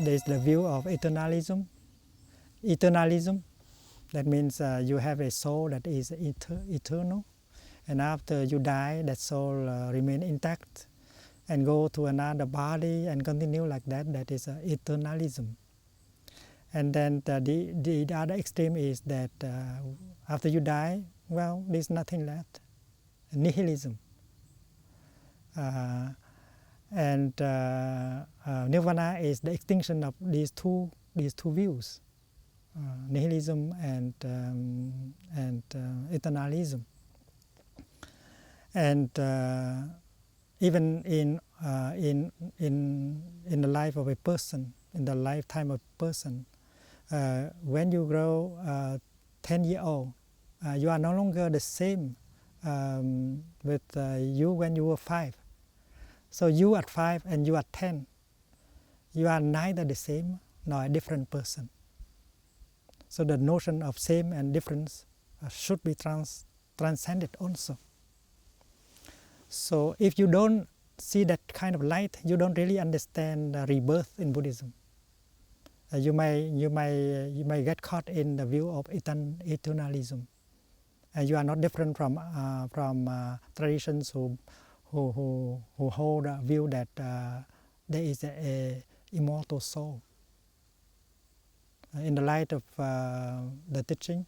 there's the view of eternalism. Eternalism, that means you have a soul that is eternal, and after you die, that soul remain intact and go to another body and continue like that. That is eternalism. And then the other extreme is that after you die, well, there's nothing left. Nihilism. And nirvana is the extinction of these two views, nihilism and eternalism. And even in the life of a person, in the lifetime of a person, when you grow 10-year-old, you are no longer the same with you when you were 5. So you at 5 and you at 10, you are neither the same nor a different person. So the notion of same and difference should be transcended also. So if you don't see that kind of light, you don't really understand rebirth in Buddhism. You may get caught in the view of eternalism, and you are not different from traditions who hold a view that there is a immortal soul. In the light of the teaching,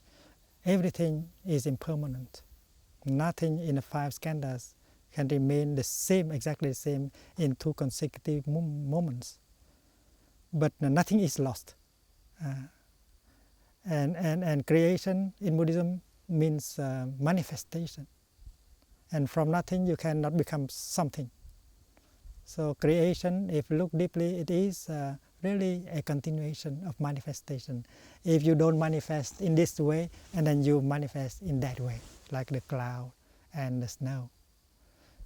everything is impermanent. Nothing in the 5 skandhas can remain the same, exactly the same, in 2 consecutive moments. But nothing is lost. And creation in Buddhism means manifestation. And from nothing you cannot become something. So creation, if you look deeply, it is really a continuation of manifestation. If you don't manifest in this way, and then you manifest in that way, like the cloud and the snow.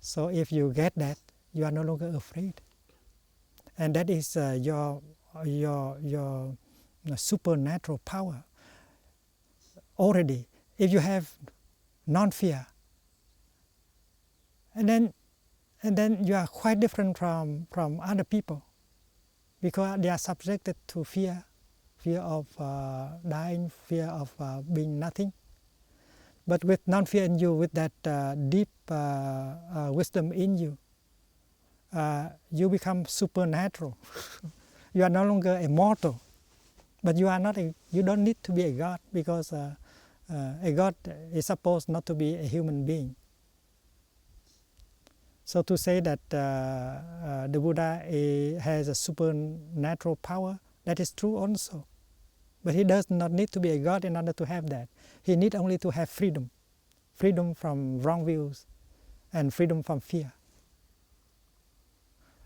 So if you get that, you are no longer afraid. And that is your supernatural power. Already, if you have non-fear, and then you are quite different from other people, because they are subjected to fear of dying, fear of being nothing. But with non-fear in you, with that deep wisdom in you, you become supernatural. You are no longer a mortal, but you are not. You don't need to be a god, because a god is supposed not to be a human being. So to say that the Buddha has a supernatural power, that is true also. But he does not need to be a god in order to have that. He needs only to have freedom. Freedom from wrong views and freedom from fear.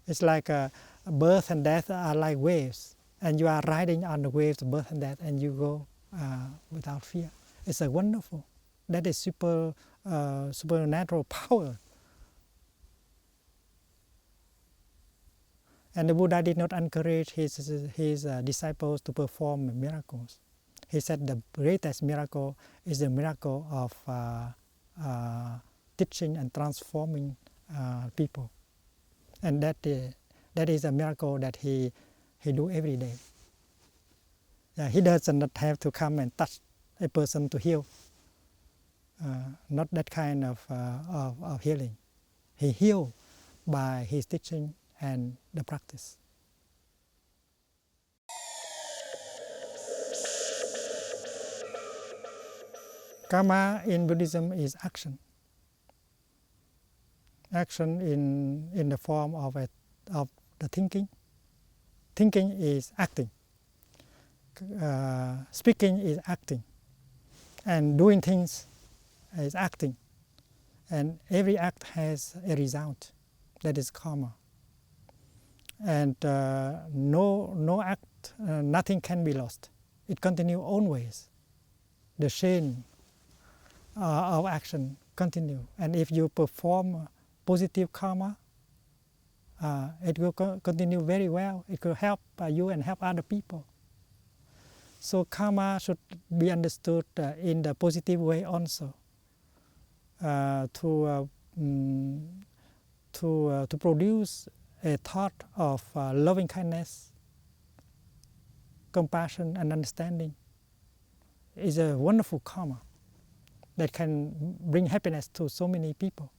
It's like birth and death are like waves, and you are riding on the waves of birth and death, and you go without fear. It's a wonderful. That is supernatural power. And the Buddha did not encourage his disciples to perform miracles. He said the greatest miracle is the miracle of teaching and transforming people. And that is a miracle that he do every day. He does not have to come and touch a person to heal. Not that kind of healing. He healed by his teaching and the practice. Karma in Buddhism is action. Action in the form of the thinking. Thinking is acting. Speaking is acting. And doing things is acting. And every act has a result. That is karma. And no act, nothing can be lost. It continues always. The chain of action continue. And if you perform positive karma, it will continue very well. It will help you and help other people. So karma should be understood in the positive way also, to produce a thought of loving kindness compassion, and understanding is a wonderful karma that can bring happiness to so many people.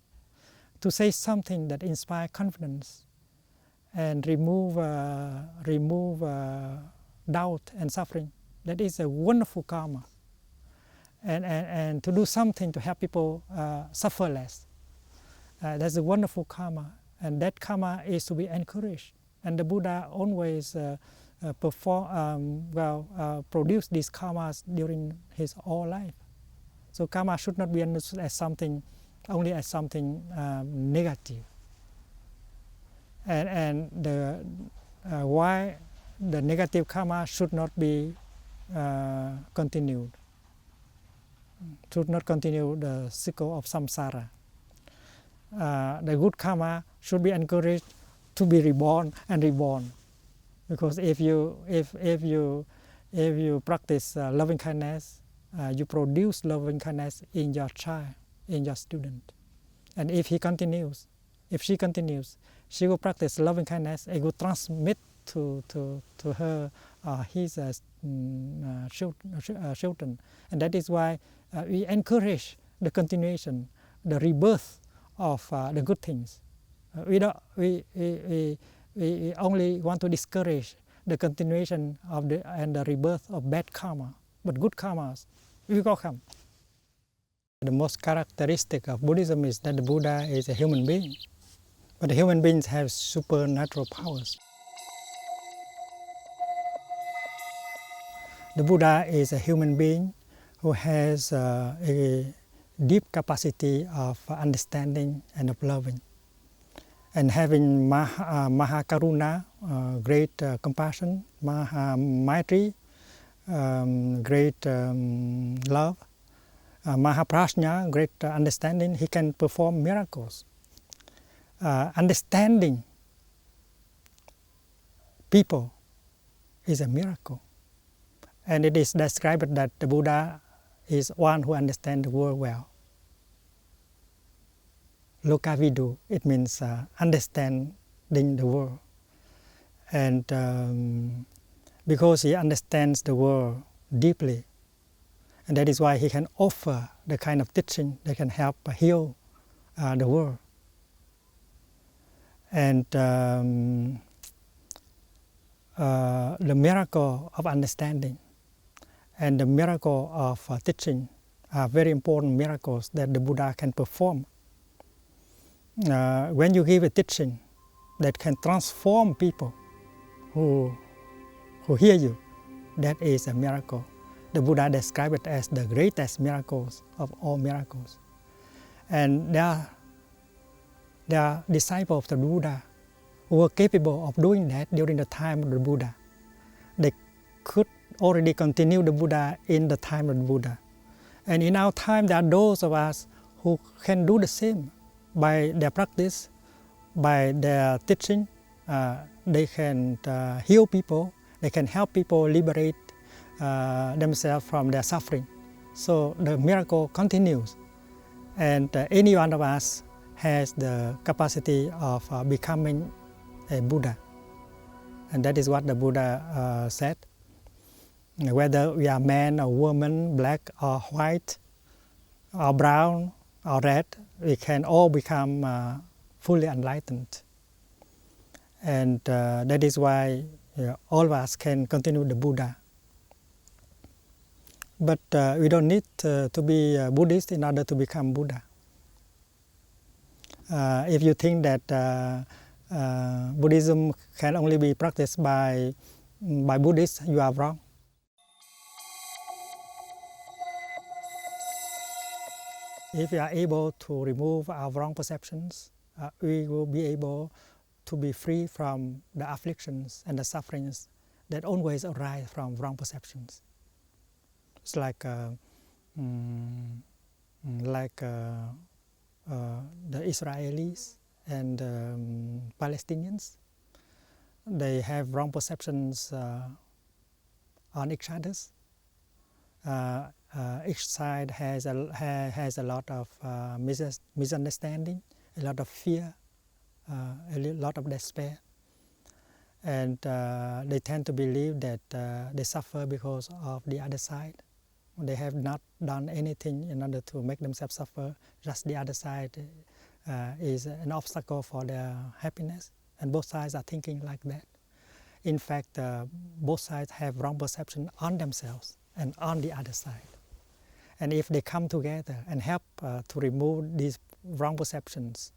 To say something that inspires confidence and remove doubt and suffering, that is a wonderful karma. And to do something to help people suffer less, that's a wonderful karma. And that karma is to be encouraged. And the Buddha always produce these karmas during his whole life. So karma should not be understood as something, only as something negative. And why the negative karma should not be continued, should not continue the cycle of samsara. The good karma should be encouraged to be reborn and reborn, because if you practice loving kindness, you produce loving kindness in your child, in your student, and if she continues, she will practice loving kindness and will transmit to her his children, and that is why we encourage the continuation, the rebirth of the good things. We only want to discourage the continuation of and the rebirth of bad karma, but good karmas will come. The most characteristic of Buddhism is that the Buddha is a human being, but the human beings have supernatural powers. The Buddha is a human being who has a deep capacity of understanding and of loving, and having Maha Karuna, great compassion, Maha Maitri, great love, Maha Prajna, great understanding. He can perform miracles. Understanding people is a miracle, and it is described that the Buddha is one who understands the world well. Lokavidu, it means understanding the world. And because he understands the world deeply, and that is why he can offer the kind of teaching that can help heal the world. And the miracle of understanding and the miracle of teaching are very important miracles that the Buddha can perform. When you give a teaching that can transform people who hear you, that is a miracle. The Buddha described it as the greatest miracles of all miracles. And there are disciples of the Buddha who were capable of doing that during the time of the Buddha. They could already continue the Buddha in the time of the Buddha. And in our time, there are those of us who can do the same by their practice, by their teaching. They can heal people, they can help people liberate themselves from their suffering. So the miracle continues. And any one of us has the capacity of becoming a Buddha. And that is what the Buddha said. Whether we are man or woman, black or white, or brown or red, we can all become fully enlightened. And that is why all of us can continue the Buddha. But we don't need to be a Buddhist in order to become Buddha. If you think that Buddhism can only be practiced by Buddhists, you are wrong. If we are able to remove our wrong perceptions, we will be able to be free from the afflictions and the sufferings that always arise from wrong perceptions. It's like the Israelis and Palestinians. They have wrong perceptions on each other. Each side has a lot of misunderstanding, a lot of fear, a lot of despair. and they tend to believe that they suffer because of the other side. They have not done anything in order to make themselves suffer. Just the other side is an obstacle for their happiness, and both sides are thinking like that. In fact, both sides have wrong perception on themselves and on the other side. And if they come together and help to remove these wrong perceptions,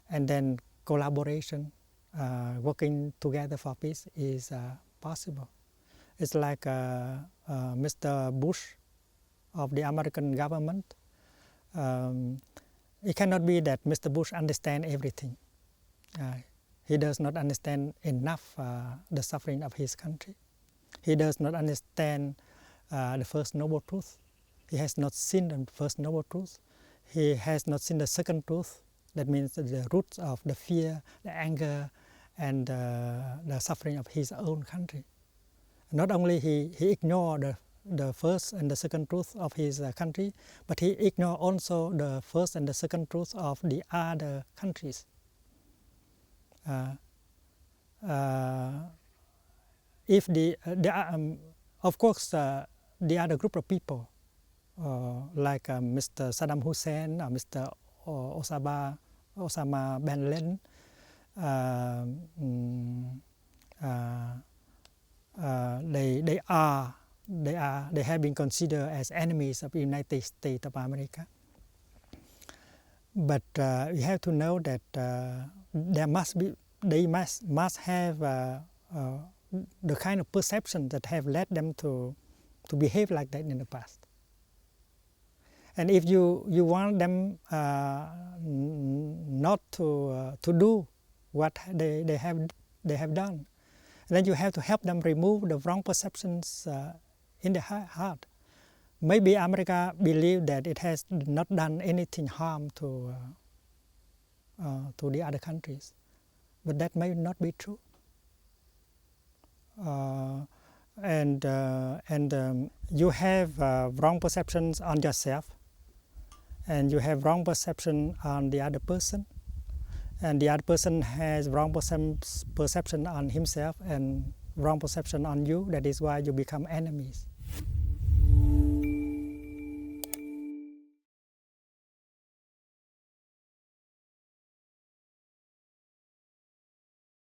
and then collaboration, working together for peace is possible. It's like Mr. Bush of the American government. It cannot be that Mr. Bush understands everything. He does not understand enough the suffering of his country. He does not understand the first noble truth. He has not seen the first noble truth. He has not seen the second truth. That means the roots of the fear, the anger, and the suffering of his own country. Not only he ignored the first and the second truth of his country, but he ignored also the first and the second truth of the other countries. If of course, the other group of people, like Mr. Saddam Hussein or Mr. Osama bin Laden, they have been considered as enemies of the United States of America. But we have to know that they must have the kind of perception that have led them to behave like that in the past. And if you want them not to do what they have done, then you have to help them remove the wrong perceptions in their heart. Maybe America believes that it has not done anything harm to the other countries, but that may not be true. You have wrong perceptions on yourself, and you have wrong perception on the other person, and the other person has wrong perception on himself and wrong perception on you. That is why you become enemies.